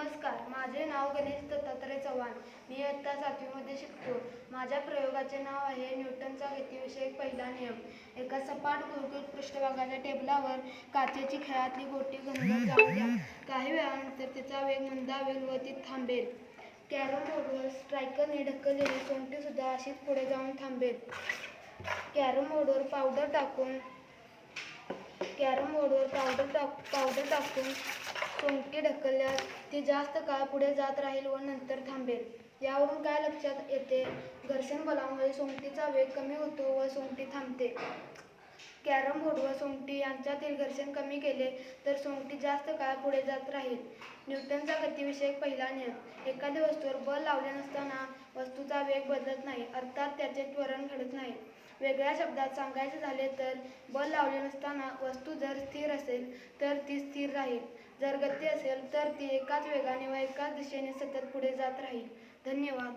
नमस्कार, माझे नाव गणेश दत्तात्रय चव्हाण. मी इयत्ता 7वीमध्ये शिकतो. माझ्या प्रयोगाचे नाव आहे न्यूटनचा गतिविषयक पहिला नियम. एका सपाट गुळगुळीत पृष्ठभागाच्या टेबलावर काचेची खेळातली गोटी घनघर जाऊ द्या. काही वेळानंतर तिचा वेग मंदावेल व ती थांबेल. कॅरम बोर्डवर स्ट्रायकरने ढकललेली सोंगटीसुद्धा अशीच पुढे जाऊन थांबेल. कॅरम बोर्डवर पावडर टाकून सोंगटी ढकलल्यास ती जास्त काळ पुढे जात राहील व नंतर थांबेल. यावरून काय लक्षात येते? घर्षण बलामुळे सोंगटीचा वेग कमी होतो व सोंगटी थांबते. कॅरम बोर्ड व सोंगटी यांच्यातील घर्षण कमी केले तर सोंगटी जास्त काळ पुढे जात राहील. न्यूटनचा गतिविषयक पहिला नियम. एखाद्या वस्तूवर बल लावले नसताना वस्तूचा वेग बदलत नाही, अर्थात त्याचे त्वरण घडत नाही. वेगळ्या शब्दात सांगायचे झाले तर बल लावले नसताना वस्तू जर स्थिर असेल तर ती स्थिर राहील. जर गती असेल तर ती एकाच वेगाने व एकाच दिशेने सतत पुढे जात राहील. धन्यवाद.